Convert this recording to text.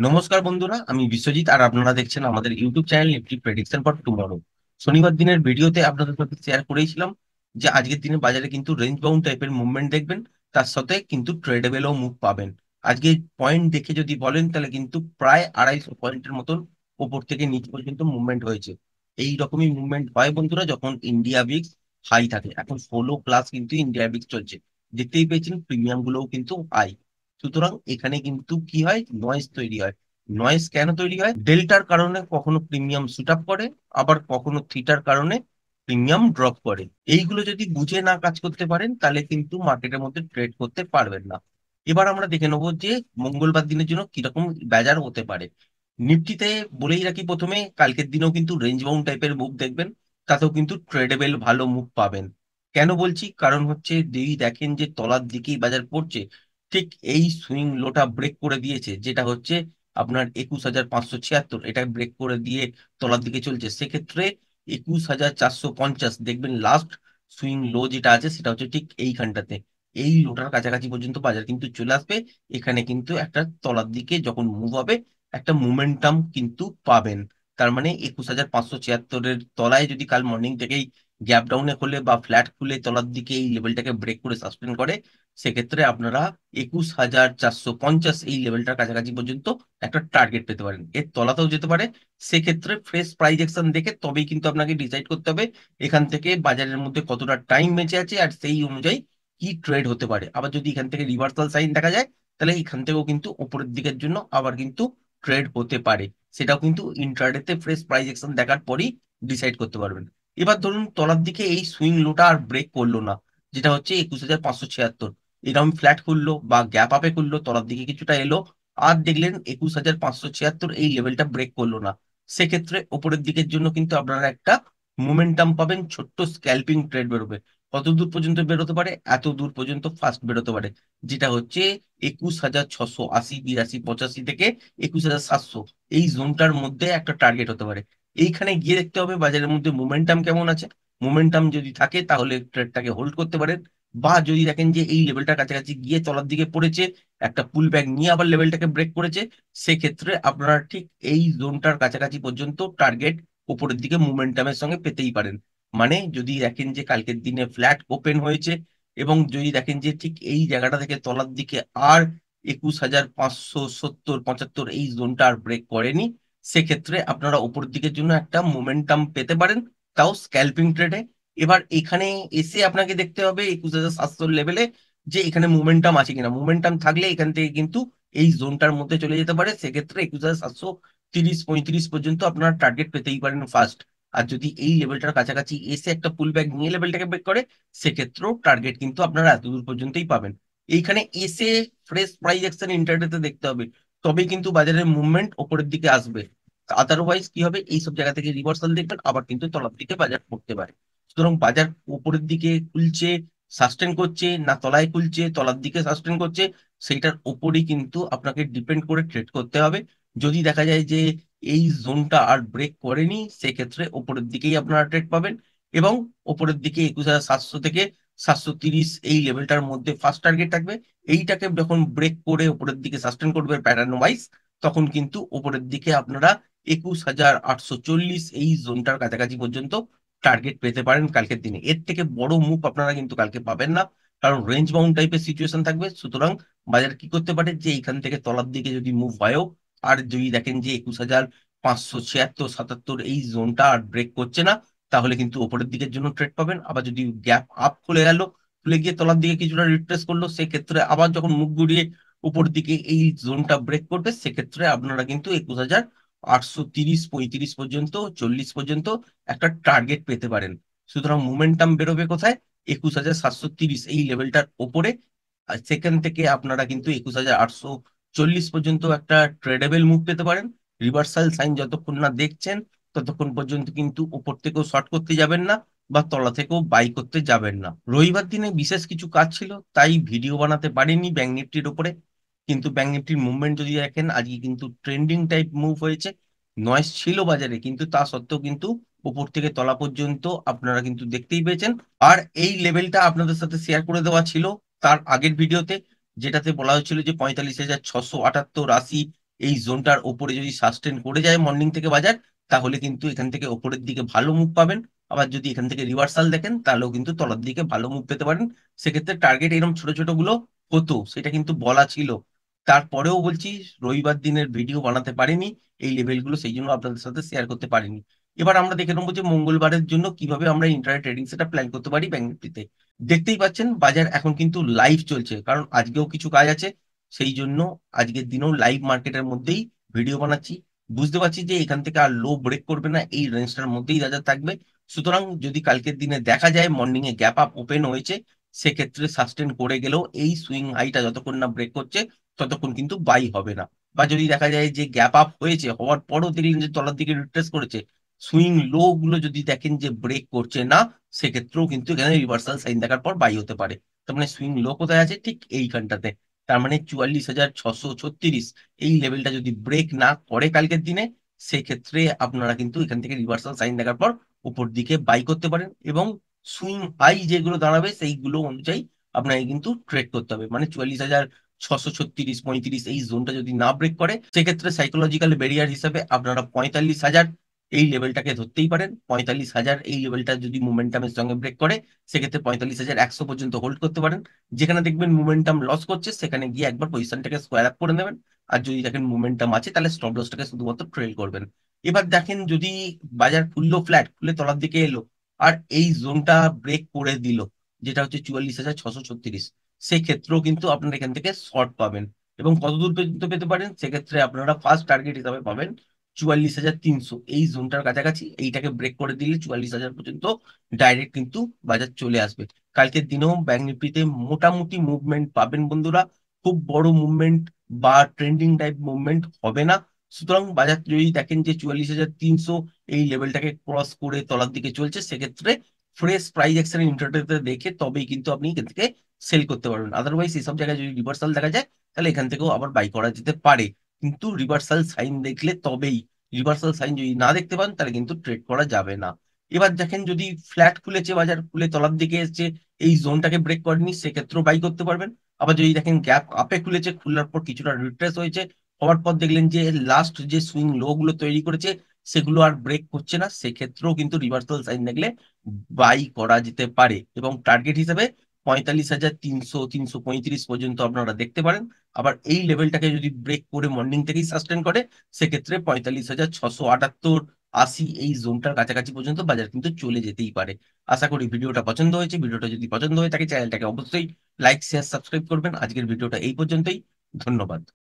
নমস্কার বন্ধুরা, আমি বিশ্বজিৎ আর আপনারা দেখছেন আমাদের YouTube channel Nifty prediction for tomorrow. শনিবার দিনের ভিডিওতে আপনাদের সাথে শেয়ার করেছিলাম যে আজকের দিনে বাজারে কিন্তু রেঞ্জ বাউন্ড টাইপের মুভমেন্ট দেখবেন, তার সাথে কিন্তু ট্রেডেবলও মুভ পাবেন। আজকে পয়েন্ট দেখে যদি বলেন তাহলে কিন্তু প্রায় 250 পয়েন্টের মতন উপর থেকে নিচ পর্যন্ত মুভমেন্ট হয়েছে। এই রকমই মুভমেন্ট হয় বন্ধুরা যখন ইন্ডিয়া বিক্স হাই থাকে। এখন 16+ কিন্তু ইন্ডিয়া বিক্স চলছে, দেখতেই পেয়েছেন প্রিমিয়াম গুলোও কিন্তু হাই। সুতরাং এখানে কিন্তু কি হয়, নয়েজ তৈরি হয়। নয়েজ কেন তৈরি হয়? ডেল্টার কারণে কখনো প্রিমিয়াম শুট আপ করে, আবার কখনো থিটার কারণে প্রিমিয়াম ড্রপ করে। এইগুলো যদি বুঝে না কাজ করতে পারেন তাহলে কিন্তু মার্কেটের মধ্যে ট্রেড করতে পারবেন না। এবার আমরা দেখে নেবো যে মঙ্গলবার দিনের জন্য কিরকম বাজার হতে পারে। নিফটিতে বলেই রাখি প্রথমে, কালকের দিনেও কিন্তু রেঞ্জ বাউন্ড টাইপের মুভ দেখবেন, তাতেও কিন্তু ট্রেডেবল ভালো মুভ পাবেন। কেন বলছি? কারণ হচ্ছে যদি দেখেন যে তলার দিকেই বাজার পড়ছে, ঠিক এই সুইং লোটা ব্রেক করে দিয়েছে, যেটা হচ্ছে আপনার 21,576, এটা ব্রেক করে দিয়ে তলার দিকে চলছে, সেক্ষেত্রে 21,450 দেখবেন লাস্ট সুইং লো যেটা আছে সেটা হচ্ছে ঠিক এইখানটাতে। এই লোটার কাছাকাছি পর্যন্ত বাজার কিন্তু চলে আসবে। এখানে কিন্তু একটা তলার দিকে যখন মুভ হবে, একটা মোমেন্টাম কিন্তু পাবেন। তার মানে 21,576-এর তলায় যদি কাল মর্নিং থেকেই গ্যাপ ডাউনে খুলে বা ফ্ল্যাট খুলে তলার দিকে এই লেভেলটাকে ব্রেক করে সাসপেন্ড করে, সেক্ষেত্রে আপনারা 21,450 এই লেভেলটার কাছাকাছি পর্যন্ত একটা টার্গেট পেতে পারেন। এর তলাতেও যেতে পারে। সেক্ষেত্রে ফ্রেশ প্রাইস অ্যাকশন দেখে তবেই কিন্তু আপনাকে ডিসাইড করতে হবে এখান থেকে বাজারের মধ্যে কতটা টাইম বেঁচে আছে আর সেই অনুযায়ী কি ট্রেড হতে পারে। আবার যদি এখান থেকে রিভার্সাল সাইন দেখা যায়, তাহলে এখান থেকেও কিন্তু উপরের দিকের জন্য আবার কিন্তু ট্রেড হতে পারে। সেটাও কিন্তু ইন্ট্রাডেতে ফ্রেশ প্রাইস অ্যাকশন দেখার পরই ডিসাইড করতে পারবেন। এবার ধরুন তলার দিকে এই সুইং লোটা আর ব্রেক করলো না, যেটা হচ্ছে 21,576, এরকম ফ্ল্যাট খুললো বা গ্যাপ আপে খুললো, তলার দিকে কিছুটা এলো, আর দেখলেন 21,576 এই লেভেলটা ব্রেক করলো না, সেক্ষেত্রে ওপরের দিকের জন্য কিন্তু আপনারা একটা মোমেন্টাম পাবেন, ছোট্ট স্ক্যাল্পিং ট্রেড বেরোবে। কত দূর পর্যন্ত বেরোতে পারে? এত দূর পর্যন্ত ফার্স্ট বেরোতে পারে, যেটা হচ্ছে 21,680, 82, 85 থেকে 21,700 এই জোনটার মধ্যে একটা টার্গেট হতে পারে। এইখানে গিয়ে দেখতে হবে বাজারের মধ্যে মোমেন্টাম কেমন আছে। মোমেন্টাম যদি থাকে তাহলে ট্রেডটাকে হোল্ড করতে পারেন, বা যদি দেখেন যে এই লেভেলটার কাছাকাছি গিয়ে তলার দিকে পড়েছে, একটা পুল ব্যাক নিয়ে আবার লেভেলটাকে ব্রেক করেছে, সেক্ষেত্রে আপনারা ঠিক এই জোনটার কাছাকাছি পর্যন্ত টার্গেট উপরের দিকে মোমেন্টামের সঙ্গে পেতেই পারেন। মানে যদি দেখেন যে কালকের দিনে ফ্ল্যাট ওপেন হয়েছে এবং যদি দেখেন যে ঠিক এই জায়গাটা থেকে তলার দিকে আর 21,570, 75 এই জোনটা আর ব্রেক করেনি, সেক্ষেত্রে আপনারা উপরের দিকের জন্য একটা মোমেন্টাম পেতে পারেন, তাও স্ক্যাল্পিং ট্রেডে। এবার এখানে এসে আপনাকে দেখতে হবে 21,700 লেভেলে যে এখানে মোমেন্টাম আছে কিনা। মোমেন্টাম থাকলে এখান থেকে কিন্তু এই জোনটার মধ্যে চলে যেতে পারে, সেক্ষেত্রে 21,730, 35 পর্যন্ত আপনারা টার্গেট পেতেই পারেন ফার্স্ট। আর যদি এই লেভেলটার কাছাকাছি এসে একটা পুল ব্যাক নিয়ে লেভেলটাকে ব্রেক করে, সেক্ষেত্রেও টার্গেট কিন্তু আপনারা এত দূর পর্যন্তই পাবেন। এইখানে এসে ফ্রেশ প্রাইস অ্যাকশন ইন্টারডেতে দেখতে হবে, তবেই কিন্তু বাজারের মুভমেন্ট ওপরের দিকে আসবে। আদারওয়াইজ কি হবে, এইসব জায়গা থেকে রিভার্সাল দেখবেন, আবার কিন্তু তলার দিকে বাজার পড়তে পারে। সুতরাং বাজার উপরের দিকে খুলছে, সাস্টেন করছে, না তলায় খুলছে তলার দিকে সাস্টেন করছে, সেইটার উপরই কিন্তু আপনাকে ডিপেন্ড করে ট্রেড করতে হবে। যদি দেখা যায় যে এই জোনটা আর ব্রেক করেনি, সেক্ষেত্রে উপরের দিকেই আপনারা ট্রেড পাবেন। এবং উপরের দিকে 21,700 থেকে 730 এই লেভেলটার মধ্যে ফার্স্ট টার্গেট থাকবে। এইটাকে যখন ব্রেক করে উপরের দিকে সাস্টেন করবে প্যাটার্ন ওয়াইজ, তখন কিন্তু উপরের দিকে আপনারা 21,840 এই জোনটার কাছাকাছি পর্যন্ত টার্গেট পেতে পারেন কালকের দিনে। এর থেকে বড় মুভ আপনারা কিন্তু কালকে পাবেন না, কারণ রেঞ্জ বাউন্ড টাইপের সিচুয়েশন থাকবে। সুতরাং বাজার কি করতে পারে, যে এইখান থেকে তলার দিকে যদি মুভ হয়ও, আর যদি দেখেন যে 21,576, 77 এই জোনটা আর ব্রেক করছে না, তাহলে কিন্তু ওপরের দিকের জন্য ট্রেড পাবেন। আবার যদি গ্যাপ আপ খুলে গেল, খুলে গিয়ে তলার দিকে কিছুটা রিট্রেস করলো, সেক্ষেত্রে আবার যখন মুখ ঘুরিয়ে উপর দিকে এই জোনটা ব্রেক করবে, সেক্ষেত্রে আপনারা কিন্তু 21,830, 35 পর্যন্ত, 40 পর্যন্ত একটা টার্গেট পেতে পারেন। সুতরাং মোমেন্টাম বেরোবে কোথায়? 21,730 এই লেভেলটার ওপরে। আর সেখান থেকে আপনারা কিন্তু 21,840 পর্যন্ত একটা ট্রেডেবল মুভ পেতে পারেন। রিভার্সাল সাইন যতক্ষণ না দেখছেন, ততক্ষণ পর্যন্ত কিন্তু উপর থেকেও শর্ট করতে যাবেন না, বা তলা থেকেও বাই করতে যাবেন না। রবিবার দিনে বিশেষ কিছু কাজ ছিল, তাই ভিডিও বানাতে পারিনি ব্যাংক নিফটির উপরে। কিন্তু ব্যাংক নিফটির মুভমেন্ট যদি দেখেন, আজকে কিন্তু ট্রেন্ডিং টাইপ মুভ হয়েছে। নয়েজ ছিল বাজারে, কিন্তু তা সত্ত্বেও কিন্তু উপর থেকে তলা পর্যন্ত আপনারা কিন্তু দেখতেই পেয়েছেন। আর এই লেভেলটা আপনাদের সাথে শেয়ার করে দেওয়া ছিল তার আগের ভিডিওতে, যেটাতে বলা হয়েছিল যে 45,678, 80 এই জোনটার ওপরে যদি সাস্টেন করে যায় মর্নিং থেকে বাজার, তাহলে কিন্তু এখান থেকে ওপরের দিকে ভালো মুভ পাবেন। আবার যদি এখান থেকে রিভার্সাল দেখেন তাহলেও কিন্তু তলার দিকে ভালো মুভ পেতে পারেন। সেক্ষেত্রে টার্গেট এরকম ছোট ছোট গুলো হতো, সেটা কিন্তু বলা ছিল। তারপরেও বলছি, রবিবার দিনের ভিডিও বানাতে পারিনি এই লেভেলগুলো, সেই জন্য আপনাদের সাথে শেয়ার করতে পারিনি। এবার আমরা দেখে নেবো যে মঙ্গলবারের জন্য কিভাবে আমরা ইন্টারনেট ট্রেডিং সেটা প্ল্যান করতে পারি ব্যাংক নিফটিতে। দেখতেই পাচ্ছেন বাজার এখন কিন্তু লাইভ চলছে, কারণ আজকেও কিছু কাজ আছে, সেই জন্য আজকের দিনেও লাইভ মার্কেটের মধ্যেই ভিডিও বানাচ্ছি। বুঝতে পারছি যে এখান থেকে আর লো ব্রেক করবে না, এই রেঞ্জটার মধ্যেই বাজার থাকবে। সুতরাং যদি কালকের দিনে দেখা যায় মর্নিং এ গ্যাপ আপ ওপেন হয়েছে, সেক্ষেত্রে সাস্টেন করে গেলেও এই সুইং হাইটা যতক্ষণ না ব্রেক করছে ততক্ষণ কিন্তু বাই হবে না। বা যদি দেখা যায় যে গ্যাপ আপ হয়েছে, হওয়ার পরও দেখলেন যে তলার দিকে রিট্রেস করেছে, সুইং লো গুলো যদি দেখেন যে ব্রেক করছে না, সেক্ষেত্রেও কিন্তু এখানে রিভার্সাল সাইন দেখার পর বাই হতে পারে। তার মানে সুইং লো কোথায় আছে? ঠিক এইখানটাতে। তার মানে 44,636 এই লেভেলটা যদি ব্রেক না করে কালকের দিনে, সেক্ষেত্রে আপনারা কিন্তু এখান থেকে রিভার্সাল সাইন দেখার পর উপর দিকে বাই করতে পারেন, এবং সুইং হাই যেগুলো দাঁড়াবে সেইগুলো অনুযায়ী আপনাকে কিন্তু ট্রেড করতে হবে। মানে 44,636, 35 এই জোনটা যদি না ব্রেক করে, সেক্ষেত্রে সাইকোলজিক্যাল ব্যারিয়ার হিসেবে আপনারা 45,000 এই লেভেলটাকে ধরতেই পারেন। 45,000 এই লেভেলটা যদি মোমেন্টামের সঙ্গে ব্রেক করে, সেক্ষেত্রে 45,100 পর্যন্ত হোল্ড করতে পারেন। যেখানে দেখবেন মোমেন্টাম লস করছে, সেখানে গিয়ে একবার পজিশনটাকে স্কোয়ার আপ করে নেবেন। আর যদি দেখেন মোমেন্টাম আছে, তাহলে স্টপ লসটাকে শুধুমাত্র ট্রেল করবেন। এবার দেখেন যদি বাজার খুললো ফ্ল্যাট, খুলে তলার দিকে এলো, আর এই জোনটা ব্রেক করে দিল, যেটা হচ্ছে 44,636, সেক্ষেত্রেও কিন্তু আপনারা এখান থেকে শর্ট পাবেন। এবং কত দূর পর্যন্ত পেতে পারেন? সেক্ষেত্রে আপনারা ফার্স্ট টার্গেট হিসাবে পাবেন 44,300 এই জোনটার কাছাকাছি। এইটাকে ব্রেক করে দিলে 44,000 পর্যন্ত ডাইরেক্ট কিন্তু বাজার চলে আসবে। কালকের দিনেও ব্যাংক নিফটিতে মোটামুটি মুভমেন্ট পাবেন বন্ধুরা, খুব বড় মুভমেন্ট বা ট্রেন্ডিং টাইপ মুভমেন্ট হবে না। সুতরাং বাজার যদি দেখেন যে 44,300 এই লেভেলটাকে ক্রস করে তলার দিকে চলছে, সেক্ষেত্রে ফ্রেশ প্রাইস অ্যাকশন ইন্টারডেতে দেখে তবেই কিন্তু আপনি এখান থেকে সেল করতে পারবেন। আদারওয়াইজ এইসব জায়গায় যদি রিভার্সাল দেখা যায়, তাহলে এখান থেকেও আবার বাই করা যেতে পারে। কিন্তু রিভার্সাল সাইন দেখলে তবেই, রিভার্সাল সাইন যদি না দেখতে পান তাহলে কিন্তু ট্রেড করা যাবে না। এবার দেখেন যদি ফ্ল্যাট খুলেছে, বাজার খুলে তলার দিকে এসছে, এই জোনটাকে ব্রেক করেনি, সেক্ষেত্রেও বাই করতে পারবেন। আবার যদি দেখেন গ্যাপ আপে খুলেছে, খোলার পর কিছুটা রিট্রেস হয়েছে, হওয়ার পর দেখলেন যে লাস্ট যে সুইং লো গুলো তৈরি করেছে সেগুলো আর ব্রেক করছে না, সেক্ষেত্রেও কিন্তু রিভার্সাল সাইন দেখলে বাই করা যেতে পারে। এবং টার্গেট হিসেবে 45,300, 335 পর্যন্ত আপনারা দেখতে পারেন। আবার এই লেভেলটাকে যদি ব্রেক করে মর্নিং থেকেই সাস্টেন করে, সেক্ষেত্রে 45,678, 80 এই জোনটার কাছাকাছি পর্যন্ত বাজার কিন্তু চলে যেতেই পারে। আশা করি ভিডিওটা পছন্দ হয়েছে। ভিডিওটা যদি পছন্দ হয়ে থাকে, চ্যানেলটাকে অবশ্যই লাইক, শেয়ার, সাবস্ক্রাইব করবেন। আজকের ভিডিওটা এই পর্যন্তই। ধন্যবাদ।